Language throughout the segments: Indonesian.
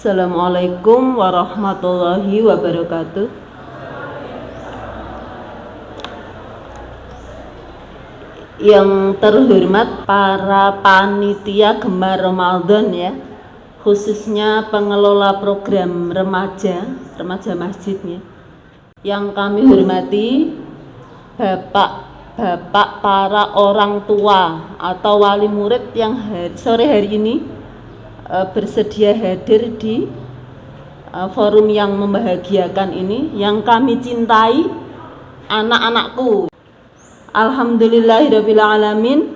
Assalamualaikum warahmatullahi wabarakatuh. Yang terhormat para panitia Gemar Ramadan ya, khususnya pengelola program remaja masjidnya. Yang kami hormati bapak para orang tua atau wali murid yang sore hari ini bersedia hadir di forum yang membahagiakan ini, yang kami cintai, anak-anakku. Alhamdulillahirabbil alamin.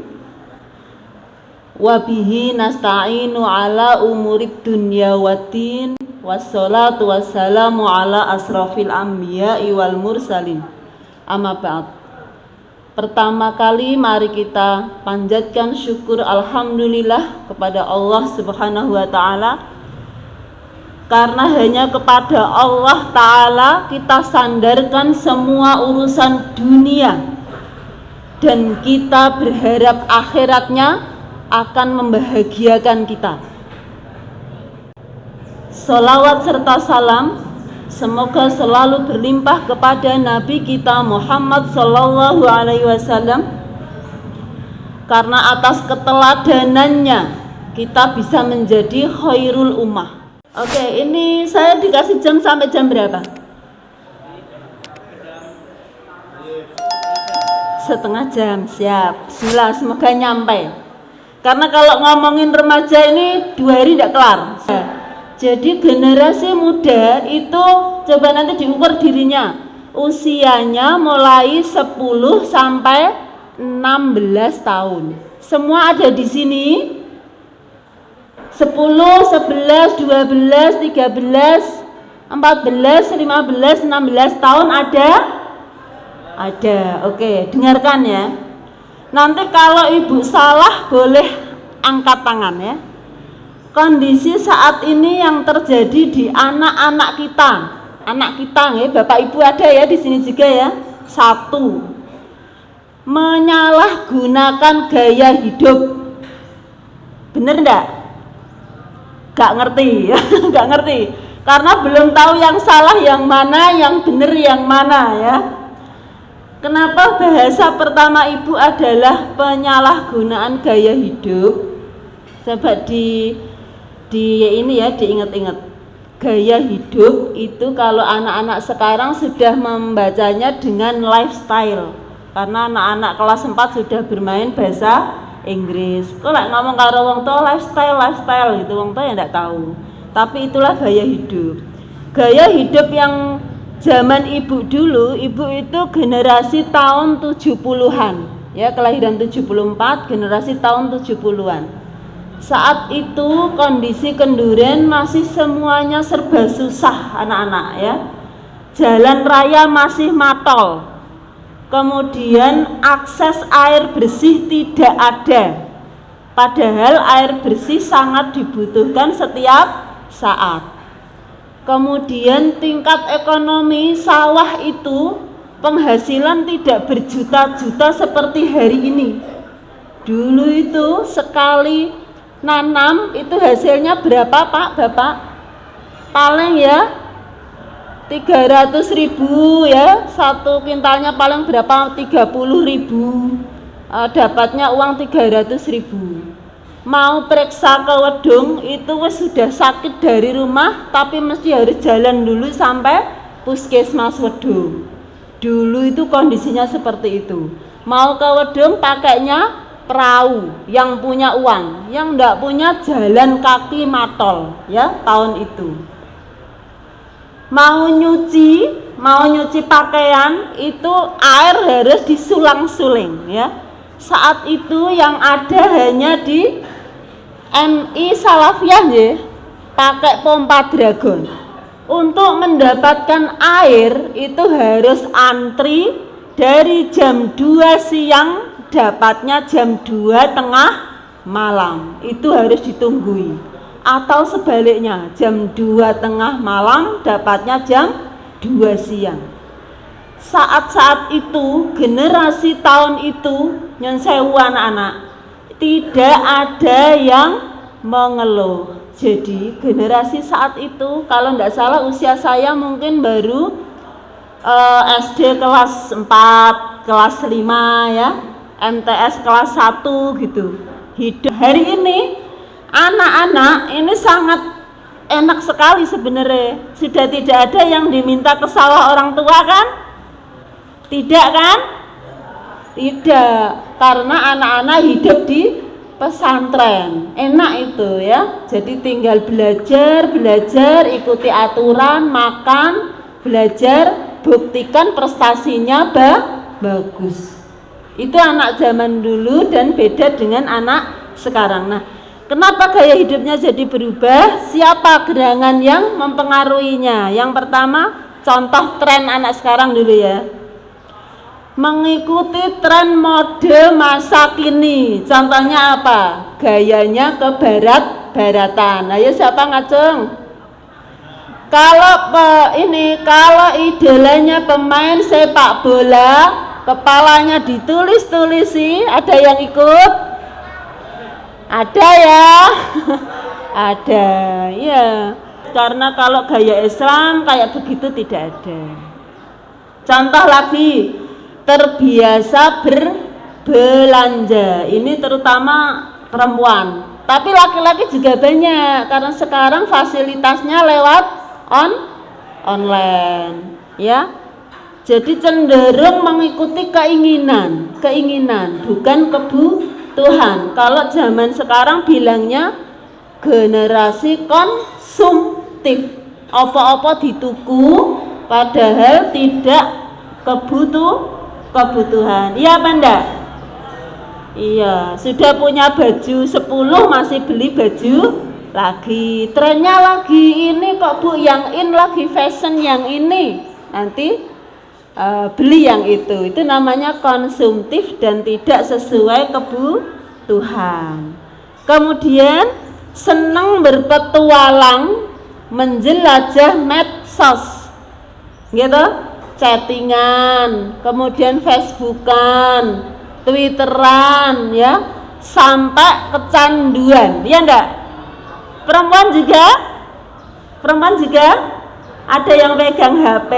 Wabihi nasta'inu ala umurid dunya waddin. Wassalatu wassalamu ala asrafil anbiya'i wal mursalin. Amma ba'd. Pertama kali mari kita panjatkan syukur alhamdulillah kepada Allah Subhanahu wa taala, karena hanya kepada Allah taala kita sandarkan semua urusan dunia, dan kita berharap akhiratnya akan membahagiakan kita. Salawat serta salam semoga selalu berlimpah kepada Nabi kita Muhammad sallallahu alaihi wasallam, karena atas keteladanannya kita bisa menjadi khairul ummah. Oke, ini saya dikasih jam sampai jam berapa? Setengah jam, siap. Bismillah, semoga nyampe. Karena kalau ngomongin remaja ini 2 hari tidak kelar. Jadi generasi muda itu coba nanti diukur dirinya, usianya mulai 10 sampai 16 tahun. Semua ada di sini. 10, 11, 12, 13, 14, 15, 16 tahun ada. Oke, dengarkan ya. Nanti kalau ibu salah boleh angkat tangan ya. Kondisi saat ini yang terjadi di anak-anak kita ya, bapak ibu ada ya di sini juga ya. 1, menyalahgunakan gaya hidup. Bener enggak? Gak ngerti, gak ngerti. Karena belum tahu yang salah yang mana, yang bener yang mana ya. Kenapa bahasa pertama ibu adalah penyalahgunaan gaya hidup? Coba di ini ya, diingat-ingat. Gaya hidup itu kalau anak-anak sekarang sudah membacanya dengan lifestyle, karena anak-anak kelas 4 sudah bermain bahasa Inggris. Kok lek ngomong karo wong tua lifestyle gitu, wong tua ya enggak tahu. Tapi itulah gaya hidup. Gaya hidup yang zaman ibu dulu, ibu itu generasi tahun 70-an ya, kelahiran 74, generasi tahun 70-an. Saat itu kondisi Kenduren masih semuanya serba susah anak-anak ya. Jalan raya masih matol. Kemudian akses air bersih tidak ada. Padahal air bersih sangat dibutuhkan setiap saat. Kemudian tingkat ekonomi sawah itu penghasilan tidak berjuta-juta seperti hari ini. Dulu itu sekali nanam itu hasilnya berapa Pak, Bapak? Paling ya 300.000 ya, 1 kintalnya paling berapa? 30.000. Dapatnya uang 300.000. Mau periksa ke wedung itu sudah sakit dari rumah, tapi mesti harus jalan dulu sampai puskesmas wedung. Dulu itu kondisinya seperti itu. Mau ke wedung pakainya perahu, yang punya uang, yang enggak punya jalan kaki matol ya tahun itu. Mau nyuci pakaian itu air harus disulang-suling ya. Saat itu yang ada hanya di MI Salafiyah ya, pakai pompa dragon. Untuk mendapatkan air itu harus antri dari jam 2 siang, dapatnya jam 2 tengah malam. Itu harus ditunggui. Atau sebaliknya, jam 2 tengah malam dapatnya jam 2 siang. Saat-saat itu, generasi tahun itu, nyon sewu anak-anak, tidak ada yang mengeluh. Jadi generasi saat itu, kalau tidak salah usia saya mungkin baru SD kelas 4, kelas 5 ya, MTS kelas 1 gitu. Hidup hari ini anak-anak ini sangat enak sekali sebenarnya. Sudah tidak ada yang diminta ke sawah orang tua kan? Tidak kan? Tidak, karena anak-anak hidup di pesantren, enak itu ya. Jadi tinggal belajar, ikuti aturan, makan, belajar, buktikan prestasinya bagus. Itu anak zaman dulu dan beda dengan anak sekarang. Nah, kenapa gaya hidupnya jadi berubah? Siapa gerangan yang mempengaruhinya? Yang pertama, contoh tren anak sekarang dulu ya. Mengikuti tren mode masa kini. Contohnya apa? Gayanya ke barat-baratan. Ayo siapa ngacung? Kalau idolanya pemain sepak bola, kepalanya ditulis-tulisi, ada yang ikut? Ada ya? Ada, ya. Karena kalau gaya Islam kayak begitu tidak ada. Contoh lagi, terbiasa berbelanja. Ini terutama perempuan, tapi laki-laki juga banyak karena sekarang fasilitasnya lewat online ya. Jadi cenderung mengikuti keinginan bukan kebutuhan. Kalau zaman sekarang bilangnya generasi konsumtif, apa-apa dituku padahal tidak kebutuhan. Iya apa enggak? Iya, sudah punya baju 10 masih beli baju lagi. Trennya lagi ini kok Bu, yang in lagi fashion yang ini. Nanti beli yang itu. Itu namanya konsumtif dan tidak sesuai kebutuhan. Kemudian senang berpetualang, menjelajah medsos. Gitu? Chattingan, kemudian Facebookan, Twitteran ya, sampai kecanduan. Ya enggak? Perempuan juga ada yang pegang HP.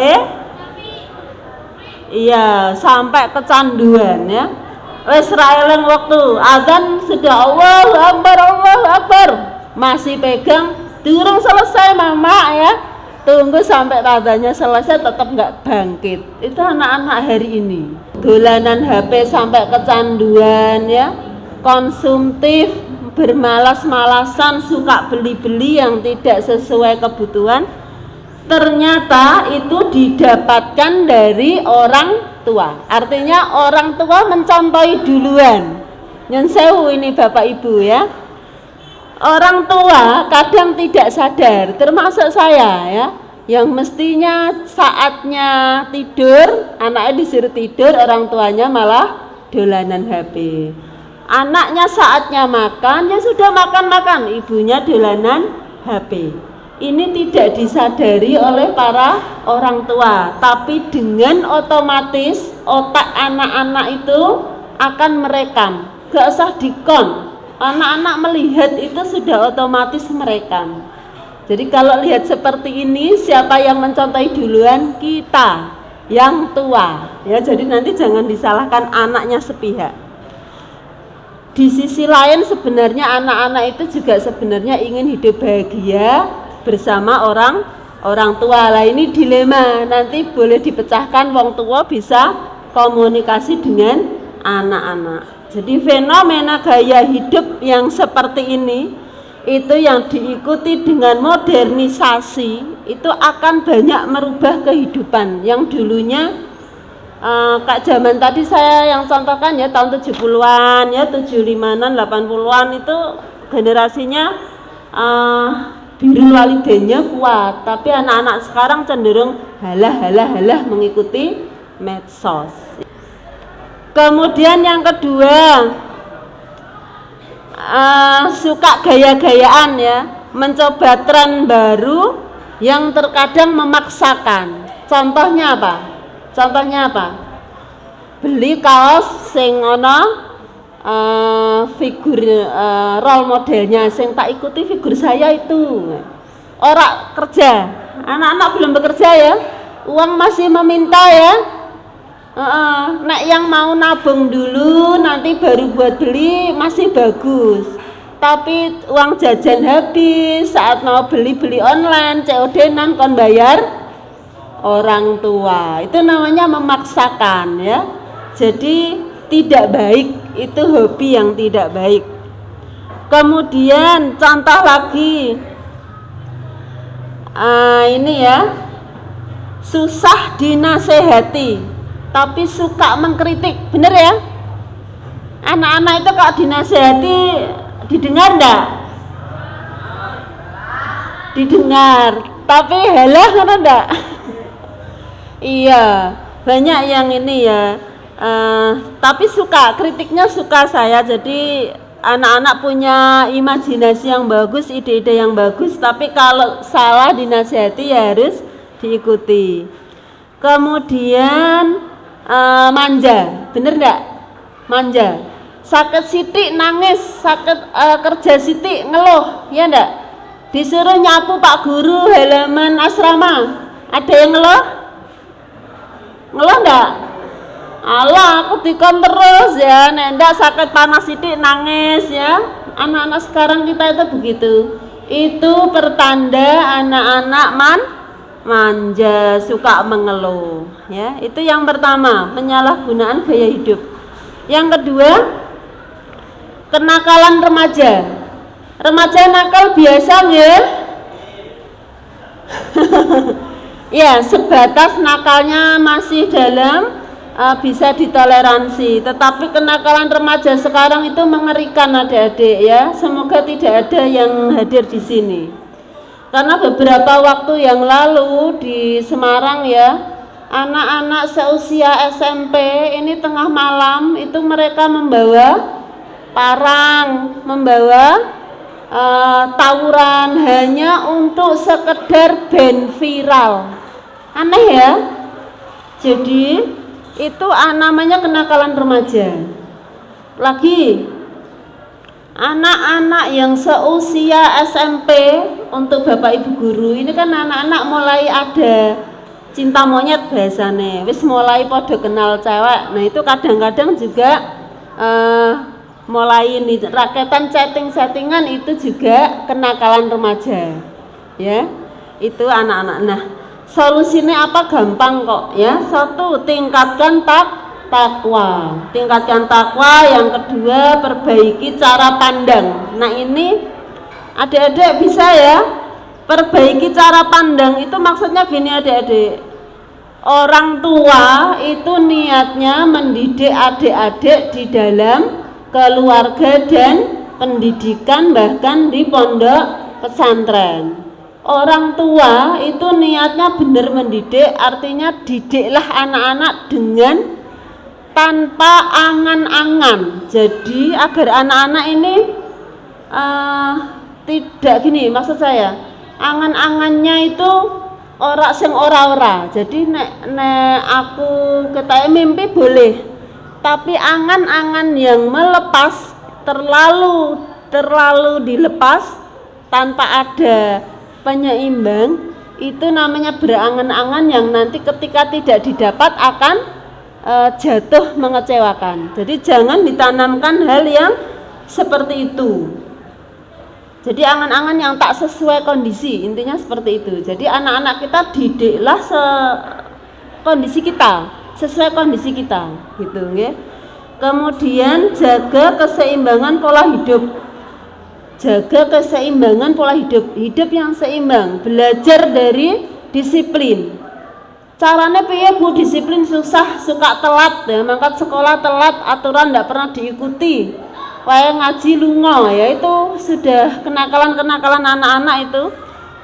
Iya, sampai kecanduan ya. Wes ra eleng waktu azan sudah Allahu Akbar. Masih pegang, durung selesai mama ya. Tunggu sampai adanya selesai tetap nggak bangkit. Itu anak-anak hari ini. Dolanan HP sampai kecanduan ya. Konsumtif, bermalas-malasan, suka beli-beli yang tidak sesuai kebutuhan. Ternyata itu didapatkan dari orang tua. Artinya orang tua mencontohi duluan. Nyen sewu ini Bapak Ibu ya. Orang tua kadang tidak sadar, termasuk saya ya, yang mestinya saatnya tidur, anaknya disuruh tidur, orang tuanya malah dolanan HP. Anaknya saatnya makan, ya sudah makan, ibunya dolanan HP. Ini tidak disadari oleh para orang tua, tapi dengan otomatis otak anak-anak itu akan merekam, gak usah dikon. Anak-anak melihat itu sudah otomatis merekam. Jadi kalau lihat seperti ini, siapa yang mencontohi duluan? Kita yang tua ya. Jadi nanti jangan disalahkan anaknya sepihak. Di sisi lain sebenarnya anak-anak itu juga sebenarnya ingin hidup bahagia bersama orang tua. Lah ini dilema, nanti boleh dipecahkan, wong tua bisa komunikasi dengan anak-anak. Jadi fenomena gaya hidup yang seperti ini itu yang diikuti dengan modernisasi itu akan banyak merubah kehidupan. Yang dulunya kayak zaman tadi saya yang contohkan ya, tahun 70-an ya, 75-an, 80-an itu generasinya birrul walidainnya kuat, tapi anak-anak sekarang cenderung halah mengikuti medsos. Kemudian yang kedua, suka gaya-gayaan ya, mencoba tren baru yang terkadang memaksakan. Contohnya apa? Beli kaos sing ana figur role modelnya sing tak ikuti figur saya itu. Ora kerja, anak-anak belum bekerja ya, uang masih meminta ya. Nek yang mau nabung dulu nanti baru buat beli masih bagus, tapi uang jajan habis saat mau beli online COD-nan kon bayar orang tua, itu namanya memaksakan ya. Jadi tidak baik, itu hobi yang tidak baik. Kemudian contoh lagi, ini ya, susah dinasehati tapi suka mengkritik, bener ya? Anak-anak itu kalau dinasehati didengar enggak? Didengar, tapi halah kan enggak? Iya, banyak yang ini ya, tapi suka, kritiknya suka saya. Jadi anak-anak punya imajinasi yang bagus, ide-ide yang bagus, tapi kalau salah dinasihati ya harus diikuti. Kemudian manja, bener enggak? Manja, sakit sitik nangis, sakit kerja sitik ngeluh, ya enggak? Disuruh nyapu Pak Guru halaman asrama, ada yang ngeluh? Ngeluh enggak? Alah, aku dikon terus ya, nek enggak sakit panas sitik nangis ya. Anak-anak sekarang kita itu begitu. Itu pertanda anak-anak manja, suka mengeluh ya. Itu yang pertama, penyalahgunaan gaya hidup. Yang kedua, kenakalan remaja. Remaja nakal biasa ya. Ya, sebatas nakalnya masih dalam bisa ditoleransi, tetapi kenakalan remaja sekarang itu mengerikan adik-adik ya. Semoga tidak ada yang hadir di sini. Karena beberapa waktu yang lalu di Semarang ya, anak-anak seusia SMP ini tengah malam itu mereka membawa parang, membawa tawuran hanya untuk sekedar band viral. Aneh ya. Jadi itu namanya kenakalan remaja. Lagi anak-anak yang seusia SMP, untuk Bapak Ibu guru ini kan anak-anak mulai ada cinta monyet biasanya, wis mulai podo kenal cewek. Nah itu kadang-kadang juga mulai ini raketan chatting-chattingan, itu juga kenakalan remaja ya. Itu anak-anak. Nah solusinya apa? Gampang kok ya. Satu, tingkatkan takwa. Tingkatkan takwa. Yang kedua, perbaiki cara pandang. Nah ini adik-adik bisa ya, perbaiki cara pandang. Itu maksudnya gini adik-adik, orang tua itu niatnya mendidik adik-adik di dalam keluarga dan pendidikan, bahkan di pondok pesantren. Orang tua itu niatnya benar mendidik, artinya didiklah anak-anak dengan tanpa angan-angan. Jadi agar anak-anak ini tidak gini, maksud saya angan-angannya itu ora sing ora-ora. Jadi nek aku ketahui mimpi boleh, tapi angan-angan yang melepas, terlalu dilepas tanpa ada penyeimbang, itu namanya berangan-angan yang nanti ketika tidak didapat akan jatuh mengecewakan. Jadi jangan ditanamkan hal yang seperti itu. Jadi angan-angan yang tak sesuai kondisi, intinya seperti itu. Jadi anak-anak kita didiklah kondisi kita, sesuai kondisi kita, gitu ya. Kemudian jaga keseimbangan pola hidup. Jaga keseimbangan pola hidup, hidup yang seimbang, belajar dari disiplin. Caranya piye Bu? Disiplin susah, suka telat ya, mangkat sekolah telat, aturan tidak pernah diikuti. Kayak ngaji lungo ya, itu sudah kenakalan-kenakalan anak-anak itu.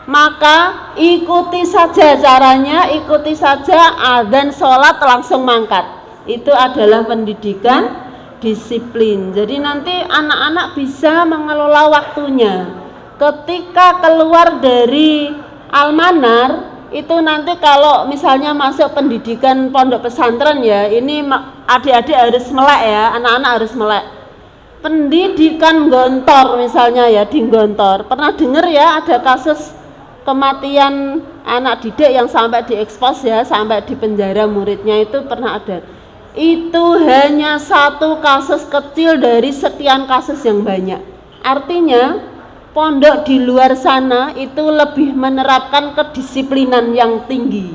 Maka ikuti saja caranya, ikuti saja adzan sholat langsung mangkat. Itu adalah pendidikan disiplin. Jadi nanti anak-anak bisa mengelola waktunya. Ketika keluar dari almanar itu nanti kalau misalnya masuk pendidikan pondok pesantren ya, ini adik-adik harus melek ya, anak-anak harus melek. pendidikan Gontor misalnya ya, di Gontor pernah dengar ya ada kasus kematian anak didik yang sampai diekspos ya, sampai di penjara muridnya, itu pernah ada. Itu hanya satu kasus kecil dari sekian kasus yang banyak. Artinya pondok di luar sana itu lebih menerapkan kedisiplinan yang tinggi.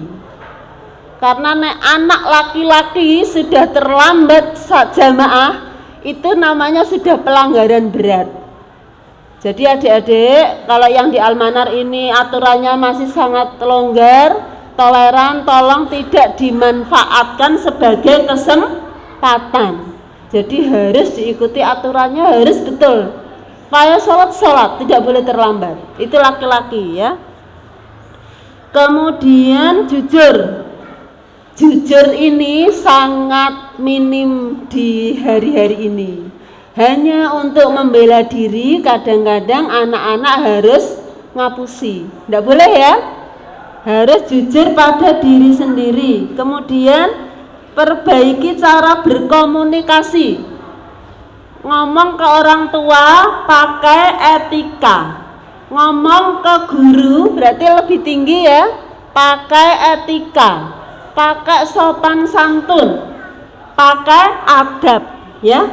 Karena anak laki-laki sudah terlambat jamaah, itu namanya sudah pelanggaran berat. Jadi adik-adik, kalau yang di Almanar ini aturannya masih sangat longgar, toleran, tolong tidak dimanfaatkan sebagai kesempatan. Jadi harus diikuti aturannya, harus betul. Kayak sholat, tidak boleh terlambat. Itu laki-laki ya. Kemudian jujur ini sangat minim di hari-hari ini. Hanya untuk membela diri, kadang-kadang anak-anak harus ngapusi. Tidak boleh ya. Harus jujur pada diri sendiri. Kemudian perbaiki cara berkomunikasi. Ngomong ke orang tua pakai etika. Ngomong ke guru berarti lebih tinggi ya, pakai etika. Pakai sopan santun, pakai adab ya.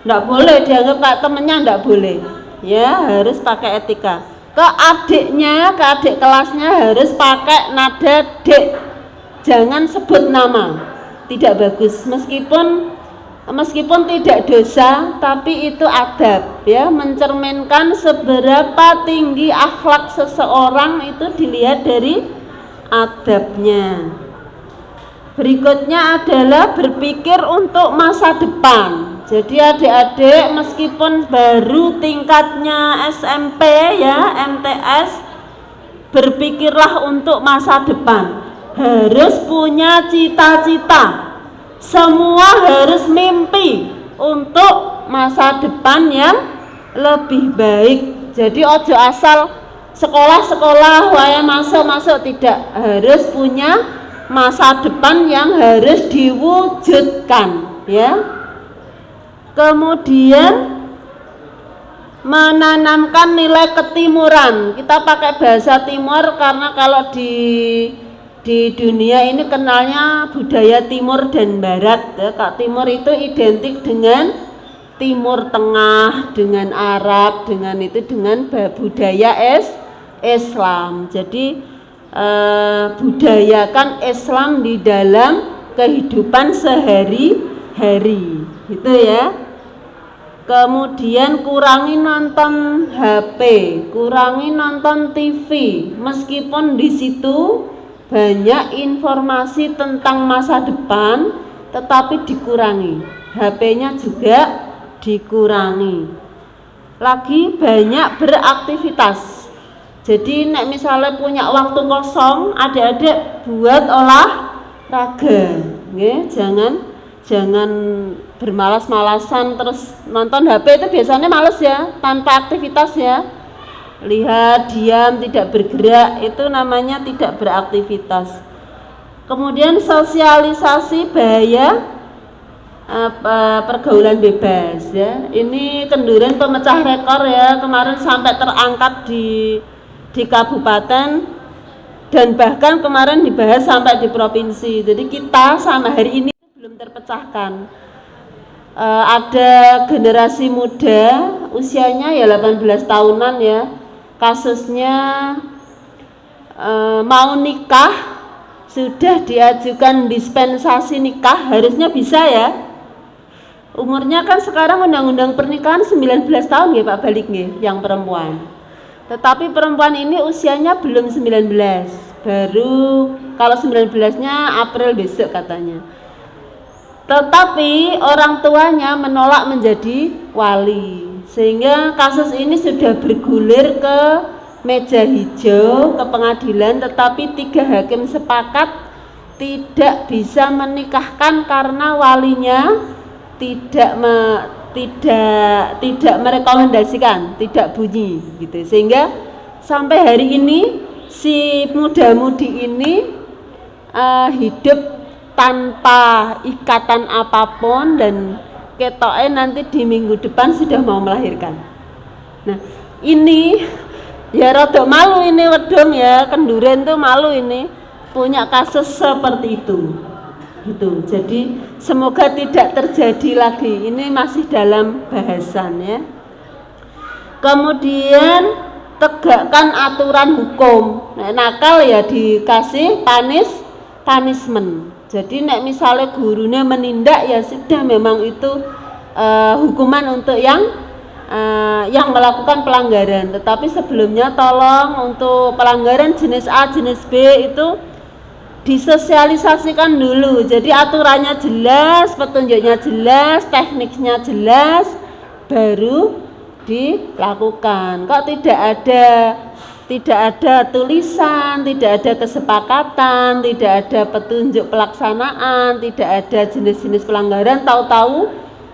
Enggak boleh dianggap kayak temennya, enggak boleh ya, harus pakai etika. Ke adiknya, ke adik kelasnya harus pakai nada dek, jangan sebut nama, tidak bagus. Meskipun tidak dosa, tapi itu adab ya, mencerminkan seberapa tinggi akhlak seseorang itu dilihat dari adabnya. Berikutnya adalah berpikir untuk masa depan. Jadi adik-adik meskipun baru tingkatnya SMP ya, MTS, berpikirlah untuk masa depan. Harus punya cita-cita. Semua harus mimpi untuk masa depan yang lebih baik. Jadi ojo asal sekolah waya masuk tidak, harus punya masa depan yang harus diwujudkan ya. Kemudian menanamkan nilai ketimuran. Kita pakai bahasa timur karena kalau di dunia ini kenalnya budaya timur dan barat ya. Kak, timur itu identik dengan Timur Tengah, dengan Arab, dengan budaya Islam. Jadi budayakan Islam di dalam kehidupan sehari-hari gitu ya. Kemudian kurangi nonton HP, kurangi nonton TV, meskipun di situ banyak informasi tentang masa depan, tetapi dikurangi. HP-nya juga dikurangi. Lagi banyak beraktivitas. Jadi nek misalnya punya waktu kosong, adik-adik buat olahraga, nggih. Jangan bermalas-malasan terus nonton HP, itu biasanya males ya, tanpa aktivitas ya. Lihat, diam, tidak bergerak, itu namanya tidak beraktivitas. Kemudian sosialisasi bahaya pergaulan bebas ya. Ini kenduran pemecah rekor ya, kemarin sampai terangkat di kabupaten dan bahkan kemarin dibahas sampai di provinsi. Jadi kita sama hari ini belum terpecahkan. Ada generasi muda usianya ya 18 tahunan ya, kasusnya mau nikah, sudah diajukan dispensasi nikah, harusnya bisa ya. Umurnya kan sekarang undang-undang pernikahan 19 tahun ya Pak Balik nih, yang perempuan. Tetapi perempuan ini usianya belum 19, baru kalau 19-nya April besok katanya. Tetapi orang tuanya menolak menjadi wali, sehingga kasus ini sudah bergulir ke meja hijau, ke pengadilan, tetapi 3 hakim sepakat tidak bisa menikahkan karena walinya tidak merekomendasikan, tidak bunyi gitu. Sehingga sampai hari ini si muda-mudi ini hidup tanpa ikatan apapun dan ketoknya nanti di minggu depan sudah mau melahirkan. Nah ini ya rada malu ini wedung ya, kenduren tuh malu ini punya kasus seperti itu gitu. Jadi semoga tidak terjadi lagi, ini masih dalam bahasan ya. Kemudian tegakkan aturan hukum. Nek nakal ya dikasih punishment. Jadi nek misalnya gurunya menindak ya sudah, memang itu hukuman untuk yang melakukan pelanggaran. Tetapi sebelumnya tolong untuk pelanggaran jenis A, jenis B itu disosialisasikan dulu. Jadi aturannya jelas, petunjuknya jelas, tekniknya jelas, baru dilakukan. Kok tidak ada tulisan, tidak ada kesepakatan, tidak ada petunjuk pelaksanaan, tidak ada jenis-jenis pelanggaran, tahu-tahu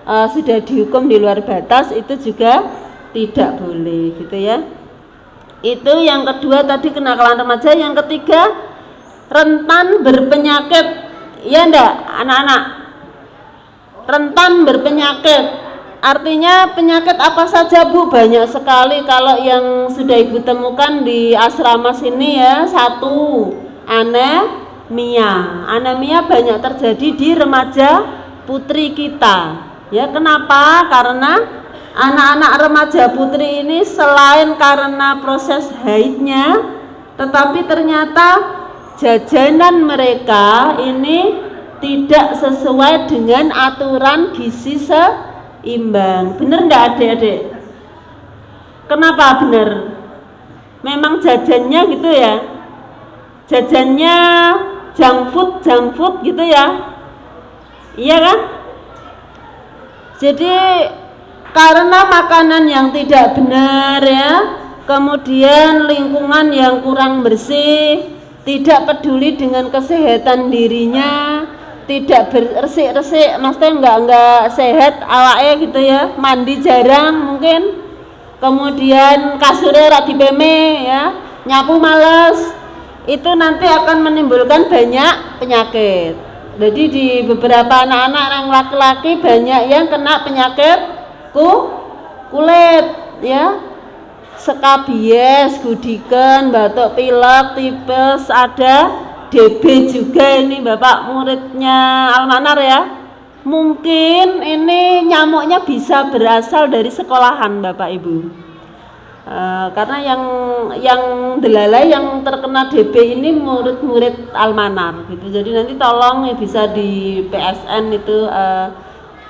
sudah dihukum di luar batas, itu juga tidak boleh gitu ya. Itu yang kedua tadi, kenakalan remaja. Yang ketiga, rentan berpenyakit. Ya enggak anak-anak? Rentan berpenyakit. Artinya penyakit apa saja Bu? Banyak sekali kalau yang sudah Ibu temukan di asrama sini ya. Satu, anemia. Anemia banyak terjadi di remaja putri kita. Ya, kenapa? Karena anak-anak remaja putri ini selain karena proses haidnya, tetapi ternyata jajanan mereka ini tidak sesuai dengan aturan gizi seimbang. Bener enggak adik-adik? Kenapa bener? Memang jajannya gitu ya, jajannya junk food gitu ya, iya kan? Jadi karena makanan yang tidak benar ya, kemudian lingkungan yang kurang bersih, tidak peduli dengan kesehatan dirinya, tidak bersih-resik, maksudnya enggak sehat awake gitu ya, mandi jarang mungkin, kemudian kasurnya ora dipeme ya, nyapu males, itu nanti akan menimbulkan banyak penyakit. Jadi di beberapa anak-anak yang laki-laki banyak yang kena penyakit kulit ya, skabies, gudikan, batuk pilek, tipes, ada DB juga. Ini bapak muridnya Almanar ya. Mungkin ini nyamuknya bisa berasal dari sekolahan Bapak Ibu. Karena yang delalai yang terkena DB ini murid-murid Almanar gitu. Jadi nanti tolong ya bisa di PSN itu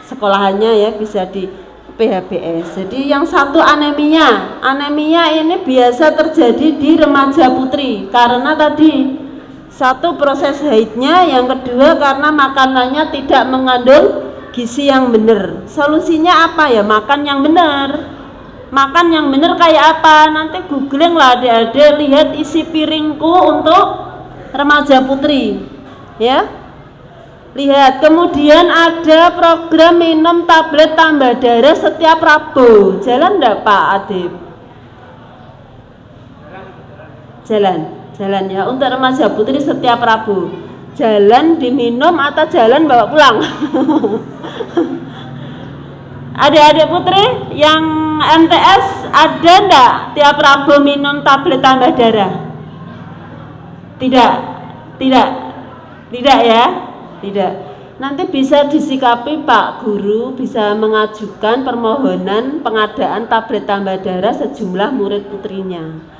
sekolahannya ya, bisa di PHBS. Jadi yang satu anemia. Anemia ini biasa terjadi di remaja putri karena tadi satu proses haidnya, yang kedua karena makanannya tidak mengandung gizi yang benar. Solusinya apa ya? Makan yang benar. Makan yang benar kayak apa? Nanti googling lah adik-adik, lihat isi piringku untuk remaja putri ya, lihat. Kemudian ada program minum tablet tambah darah setiap Rabu. Jalan enggak Pak Adib? Jalan ya, untuk remaja putri setiap Rabu. Jalan diminum atau jalan bawa pulang? Adik-adik putri yang MTS ada enggak tiap Rabu minum tablet tambah darah? Tidak ya, tidak. Nanti bisa disikapi Pak Guru, bisa mengajukan permohonan pengadaan tablet tambah darah sejumlah murid putrinya.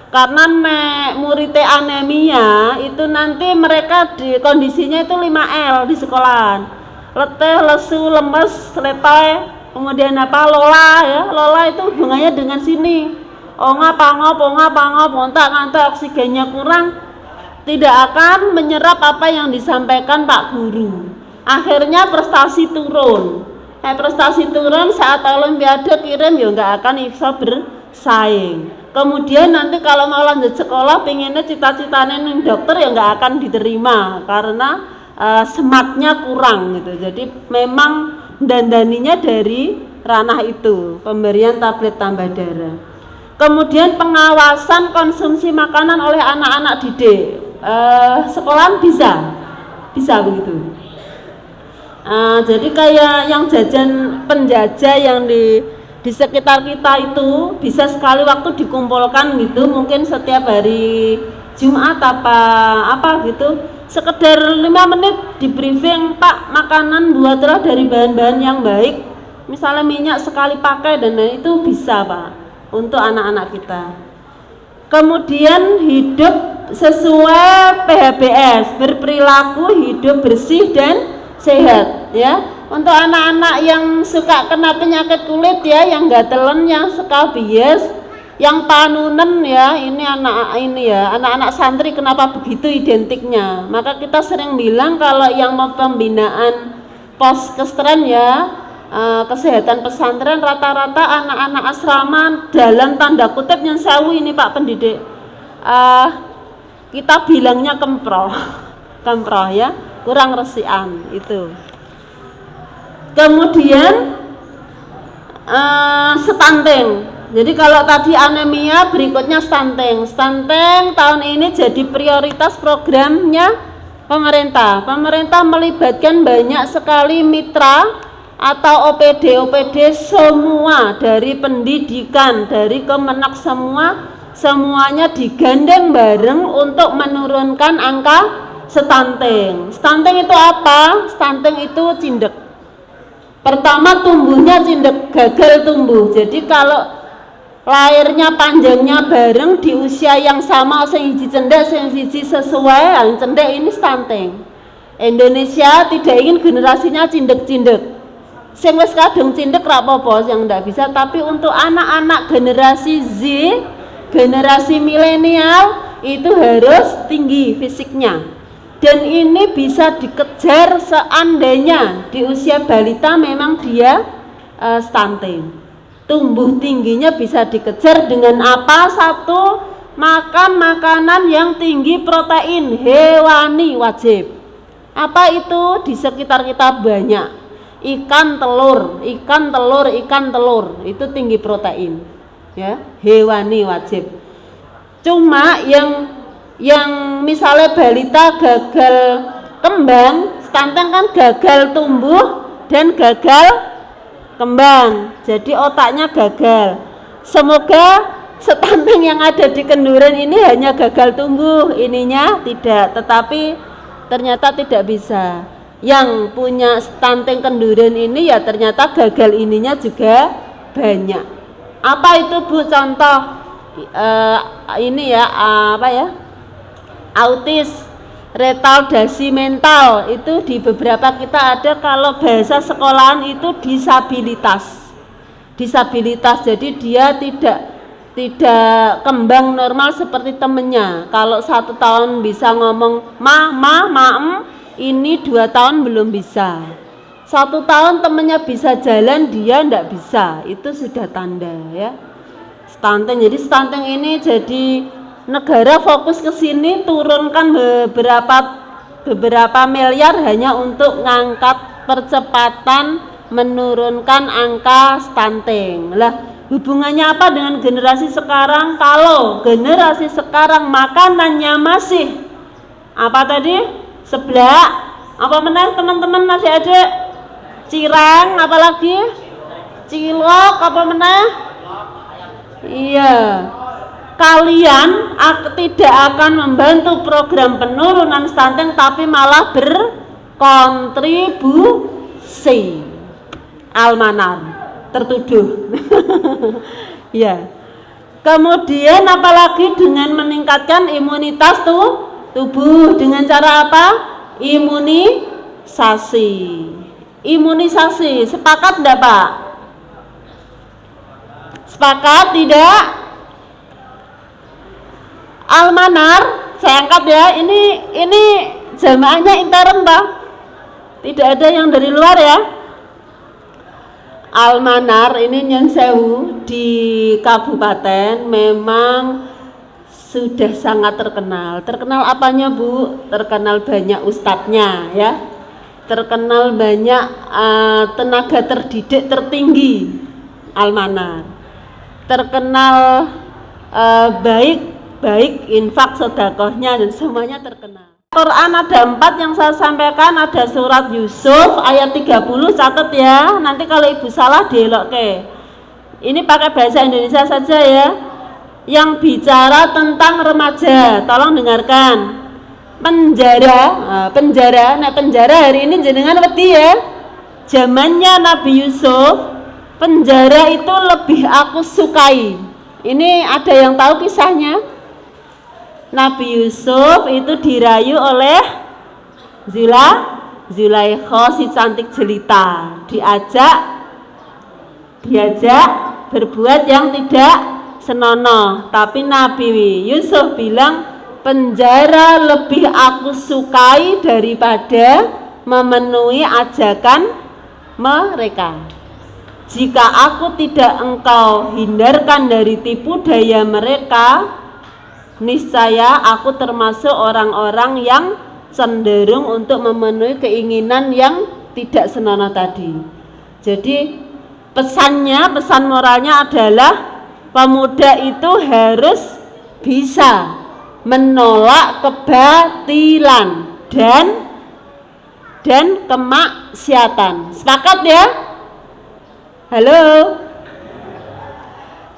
Karena muridnya anemia itu nanti mereka di kondisinya itu 5L di sekolahan. Letih, lesu, lemes, letoy, kemudian lola ya. Lola itu hubungannya dengan sini. Pangop, ngantuk, oksigennya kurang, tidak akan menyerap apa yang disampaikan Pak Guru. Akhirnya prestasi turun. Prestasi turun saat olimpiade kirim ya nggak akan bisa bersaing. Kemudian nanti kalau mau lanjut sekolah pinginnya cita-citanya nih dokter ya nggak akan diterima karena sematnya kurang gitu. Jadi memang dandaninya dari ranah itu, pemberian tablet tambah darah. Kemudian pengawasan konsumsi makanan oleh anak-anak didik. Sekolahan bisa begitu. Jadi kayak yang jajan penjajah yang di sekitar kita itu bisa sekali waktu dikumpulkan gitu, mungkin setiap hari Jumat apa gitu, sekedar 5 menit di briefing, Pak, makanan buatlah dari bahan-bahan yang baik, misalnya minyak sekali pakai dan lain, itu bisa Pak untuk anak-anak kita. Kemudian hidup sesuai PHBS, berperilaku hidup bersih dan sehat ya. Untuk anak-anak yang suka kena penyakit kulit ya, yang gatelan, yang skabies, yang panunen ya, ini anak-anak santri kenapa begitu identiknya. Maka kita sering bilang kalau yang mau pembinaan poskestren ya, kesehatan pesantren, rata-rata anak-anak asrama dalam tanda kutip yang sewu ini Pak pendidik, kita bilangnya kemproh ya, kurang resian itu. Kemudian stunting. Jadi kalau tadi anemia, berikutnya stunting. Stunting tahun ini jadi prioritas programnya pemerintah. Pemerintah melibatkan banyak sekali mitra atau OPD semua, dari pendidikan, dari Kemenak, semuanya digandeng bareng untuk menurunkan angka stunting. Stunting itu apa? Stunting itu cindek. Pertama, tumbuhnya cindek, gagal tumbuh. Jadi kalau lahirnya panjangnya bareng di usia yang sama, sing siji cendek, sing siji sesuai, yang cendek ini stunting. Indonesia tidak ingin generasinya cindek-cindek. Sing wis kadung cindek ra apa-apa, yang ndak bisa, tapi untuk anak-anak generasi Z, generasi milenial itu harus tinggi fisiknya. Dan ini bisa dikejar seandainya di usia balita memang dia stunting. Tumbuh tingginya bisa dikejar dengan apa? Satu, makan makanan yang tinggi protein hewani wajib. Apa itu? Di sekitar kita banyak. Ikan telur itu tinggi protein. Ya, hewani wajib. Cuma yang misalnya balita gagal kembang, stunting kan gagal tumbuh dan gagal kembang, jadi otaknya gagal. Semoga stunting yang ada di Kenduren ini hanya gagal tumbuh, ininya tidak, tetapi ternyata tidak bisa. Yang punya stunting Kenduren ini ya ternyata gagal ininya juga banyak. Apa itu Bu? Contoh ini ya, autis, retardasi mental, itu di beberapa kita ada. Kalau bahasa sekolahan itu disabilitas, jadi dia tidak kembang normal seperti temennya. Kalau 1 tahun bisa ngomong maem, ini 2 tahun belum bisa. 1 tahun temennya bisa jalan, dia ndak bisa, itu sudah tanda ya stunting. Jadi stunting ini jadi negara fokus ke sini, turunkan beberapa miliar hanya untuk ngangkat percepatan menurunkan angka stunting. Lah, hubungannya apa dengan generasi sekarang? Kalau generasi sekarang makanannya masih apa tadi? Seblak, apa menang teman-teman adik-adik? Cireng, apalagi? Cilok, apa menang? Iya. Kalian tidak akan membantu program penurunan stunting, tapi malah berkontribusi. Almanar tertuduh. Ya. Kemudian apalagi dengan meningkatkan imunitas tubuh dengan cara apa? Imunisasi. Sepakat enggak, Pak? Sepakat tidak? Almanar, saya angkat ya. Ini jamaahnya intern, Pak. Tidak ada yang dari luar ya. Almanar ini Nyon Sewu di kabupaten memang sudah sangat terkenal. Terkenal apanya, Bu? Terkenal banyak ustadznya ya. Terkenal banyak tenaga terdidik tertinggi Almanar. Terkenal baik infak sedekahnya dan semuanya terkenal. Quran ada 4 yang saya sampaikan. Ada surat Yusuf ayat 30, catat ya, nanti kalau ibu salah dielok. Ini pakai bahasa Indonesia saja ya, yang bicara tentang remaja. Tolong dengarkan. Penjara hari ini jenengan wedi ya. Zamannya Nabi Yusuf, penjara itu lebih aku sukai. Ini ada yang tahu kisahnya? Nabi Yusuf itu dirayu oleh Zulaikha si cantik jelita, diajak berbuat yang tidak senonoh. Tapi Nabi Yusuf bilang, penjara lebih aku sukai daripada memenuhi ajakan mereka. Jika aku tidak engkau hindarkan dari tipu daya mereka, niscaya aku termasuk orang-orang yang cenderung untuk memenuhi keinginan yang tidak senonoh tadi. Jadi pesan moralnya adalah pemuda itu harus bisa menolak kebatilan dan kemaksiatan. Sepakat ya? Halo?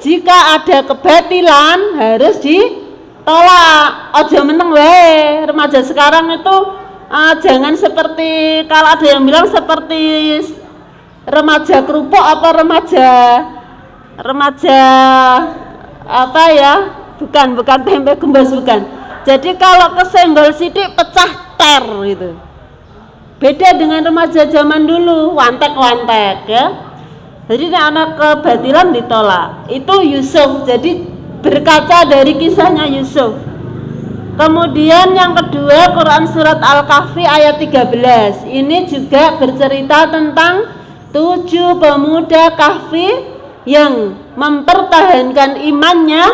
Jika ada kebatilan harus ditolak. Ojo meneng wae. Remaja sekarang itu jangan seperti, kalau ada yang bilang seperti remaja kerupuk apa remaja apa ya? Bukan tempe gembos, bukan. Jadi kalau kesenggol sidik pecah ter gitu. Beda dengan remaja zaman dulu, wantek ya. Jadi anak kebatilan ditolak. Itu Yusuf. Jadi berkaca dari kisahnya Yusuf. Kemudian yang kedua, Quran surat Al-Kahfi ayat 13. Ini juga bercerita tentang 7 pemuda Kahfi yang mempertahankan imannya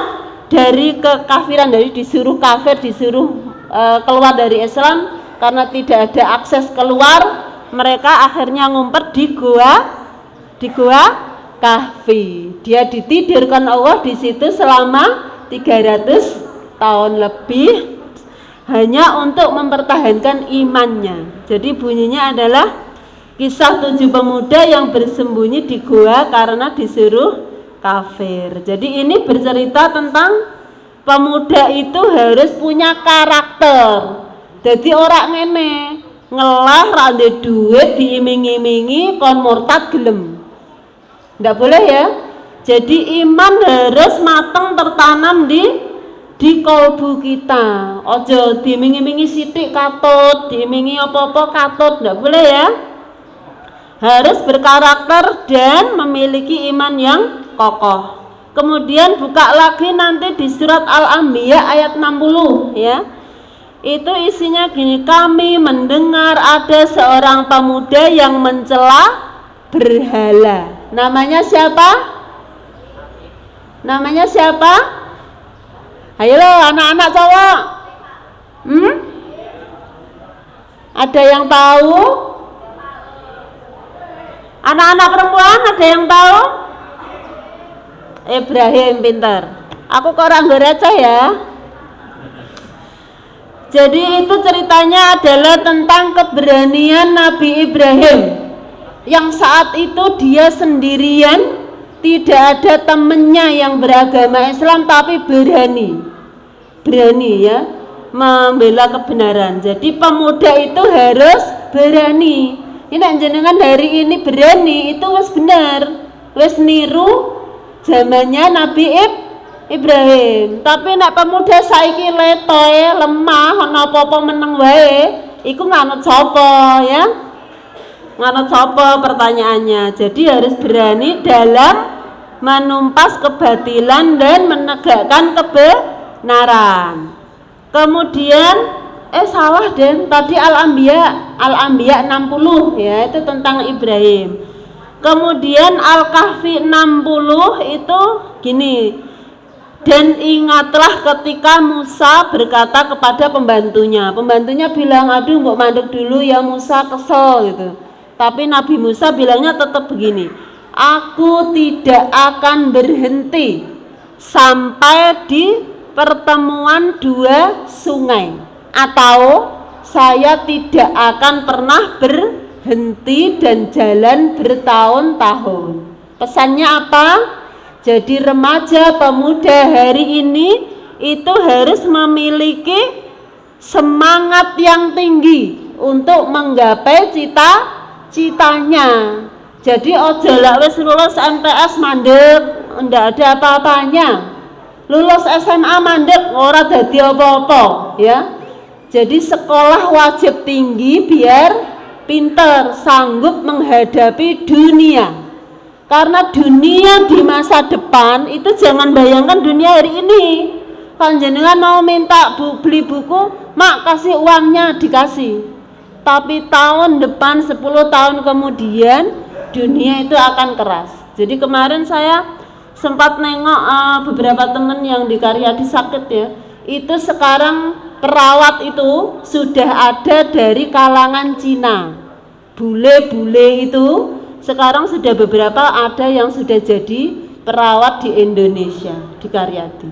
dari kekafiran, dari disuruh kafir, disuruh keluar dari Islam karena tidak ada akses keluar. Mereka akhirnya ngumpet di gua Kahfi. Dia ditidurkan Allah di situ selama 300 tahun lebih hanya untuk mempertahankan imannya. Jadi bunyinya adalah kisah 7 pemuda yang bersembunyi di gua karena disuruh kafir. Jadi ini bercerita tentang pemuda itu harus punya karakter. Jadi orang ngene ngelah rande duit diiming-imingi kon murtad gelem. Nggak boleh ya. Jadi iman harus matang tertanam di kolbu kita. Ojo diiming-imingi sithik katut, diimingi apa-apa katut, nggak boleh ya. Harus berkarakter dan memiliki iman yang kokoh. Kemudian buka lagi nanti di surat Al-Anbiya ayat 60 ya. Itu isinya gini, kami mendengar ada seorang pemuda yang mencela berhala. Namanya siapa? Ayo anak-anak cowok. Ada yang tahu? Anak-anak perempuan ada yang tahu? Ibrahim, pintar. Aku kok orang receh ya. Jadi itu ceritanya adalah tentang keberanian Nabi Ibrahim yang saat itu dia sendirian, tidak ada temennya yang beragama Islam, tapi berani ya membela kebenaran. Jadi pemuda itu harus berani. Ini jenengan hari ini berani itu wis bener, wis niru zamannya Nabi Ibrahim. Tapi nek pemuda saiki letoe lemah ana apa-apa meneng wae, iku nganut sapa ya? Nganut sapa pertanyaannya. Jadi harus berani dalam menumpas kebatilan dan menegakkan kebenaran. Kemudian salah Den, tadi Al-Anbiya 60 ya, itu tentang Ibrahim. Kemudian Al-Kahfi 60 itu gini. Dan ingatlah ketika Musa berkata kepada pembantunya bilang, aduh mbok mandek dulu ya Musa, kesel gitu. Tapi Nabi Musa bilangnya tetap begini, aku tidak akan berhenti sampai di pertemuan 2 sungai, atau saya tidak akan pernah berhenti dan jalan bertahun-tahun. Pesannya apa? Jadi remaja pemuda hari ini itu harus memiliki semangat yang tinggi untuk menggapai cita-citanya. Jadi ojo lek wis lulus MTS mandek, ndak ada apa-apanya. Lulus SMA mandek ora dadi apa-apa, ya. Jadi sekolah wajib tinggi biar pinter, sanggup menghadapi dunia. Karena dunia di masa depan itu jangan bayangkan dunia hari ini. Kalau jenengan mau minta beli buku, mak kasih uangnya, dikasih. Tapi tahun depan 10 tahun kemudian dunia itu akan keras. Jadi kemarin saya sempat nengok beberapa teman yang di Karyadi sakit ya. Itu sekarang perawat itu sudah ada dari kalangan Cina. Bule-bule itu sekarang sudah beberapa ada yang sudah jadi perawat di Indonesia, di Karyadi.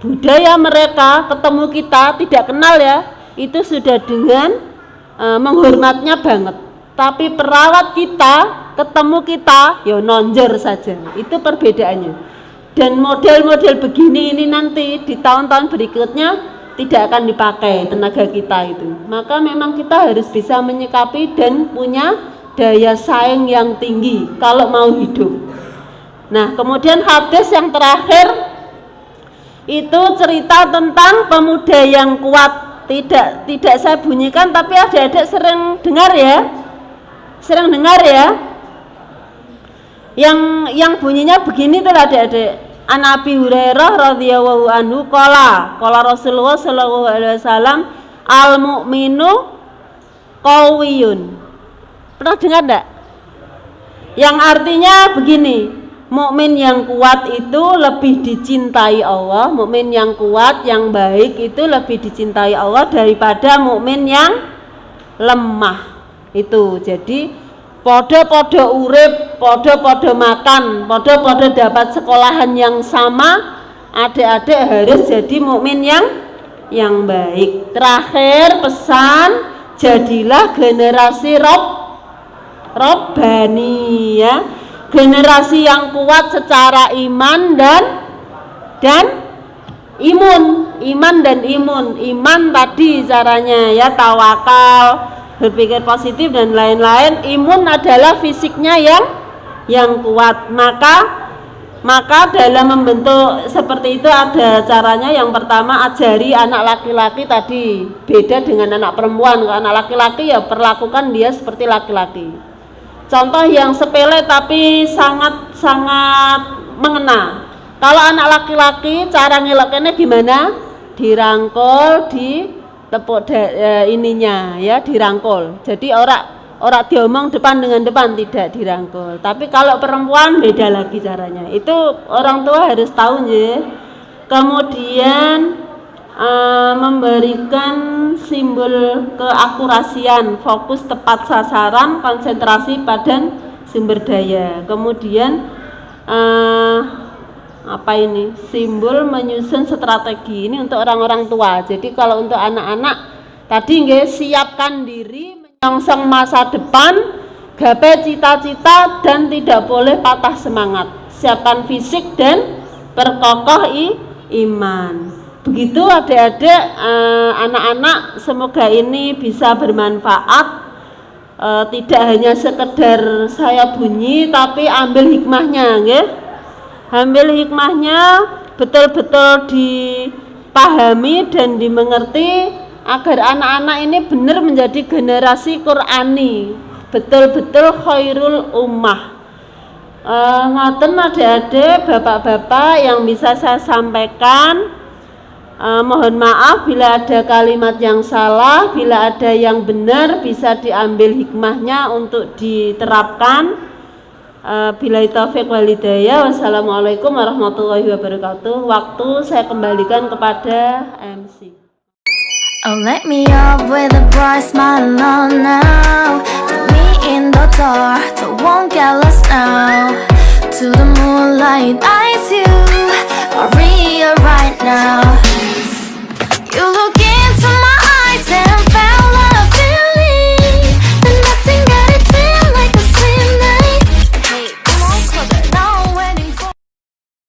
Budaya mereka ketemu kita tidak kenal ya, itu sudah dengan menghormatnya banget. Tapi perawat kita ketemu kita ya nonjor saja, itu perbedaannya. Dan model-model begini ini nanti di tahun-tahun berikutnya tidak akan dipakai tenaga kita itu. Maka memang kita harus bisa menyikapi dan punya daya saing yang tinggi kalau mau hidup. Nah, kemudian hadis yang terakhir itu cerita tentang pemuda yang kuat. Tidak saya bunyikan, tapi adik-adik sering dengar ya. Sering dengar ya. Yang bunyinya begini tuh adik-adik. An Abi Hurairah radhiyallahu anhu qala Rasulullah sallallahu alaihi wasallam al mu'minu qawiyun. Pernah dengar enggak? Yang artinya begini, mukmin yang kuat itu lebih dicintai Allah, mukmin yang kuat, yang baik itu lebih dicintai Allah daripada mukmin yang lemah. Itu. Jadi podo-podo urip, podo-podo makan, podo-podo dapat sekolahan yang sama, adik-adik harus jadi mukmin yang baik. Terakhir pesan, jadilah generasi Robbani ya, generasi yang kuat secara iman dan imun. Iman tadi caranya ya tawakal, berpikir positif dan lain-lain. Imun adalah fisiknya yang kuat. Maka dalam membentuk seperti itu ada caranya. Yang pertama, ajari anak laki-laki tadi beda dengan anak perempuan. Kalau anak laki-laki ya perlakukan dia seperti laki-laki. Contoh yang sepele tapi sangat mengena. Kalau anak laki-laki cara ngelokinnya gimana? Dirangkul, ditepuk ininya ya, dirangkul. Jadi orang diomong depan dengan depan, tidak dirangkul. Tapi kalau perempuan beda lagi caranya. Itu orang tua harus tahu ya. Kemudian memberikan simbol keakurasian, fokus tepat sasaran, konsentrasi pada sumber daya. Kemudian simbol menyusun strategi. Ini untuk orang-orang tua. Jadi kalau untuk anak-anak tadi siapkan diri menyongsong masa depan, gapai cita-cita dan tidak boleh patah semangat. Siapkan fisik dan perkokoh iman. Begitu adik-adik, anak-anak, semoga ini bisa bermanfaat. Tidak hanya sekedar saya bunyi, tapi ambil hikmahnya nggih. Ambil hikmahnya, betul-betul dipahami dan dimengerti agar anak-anak ini benar menjadi generasi Qur'ani, betul-betul khairul ummah. Ngoten adik-adik, bapak-bapak yang bisa saya sampaikan. Mohon maaf bila ada kalimat yang salah, bila ada yang benar bisa diambil hikmahnya untuk diterapkan. Bila taufiq wal hidayah. Wassalamualaikum warahmatullahi wabarakatuh. Waktu saya kembalikan kepada MC. Oh, let me up with a bright smile on now. Put me in the dark, so won't get lost now. To the moonlight, eyes you are real.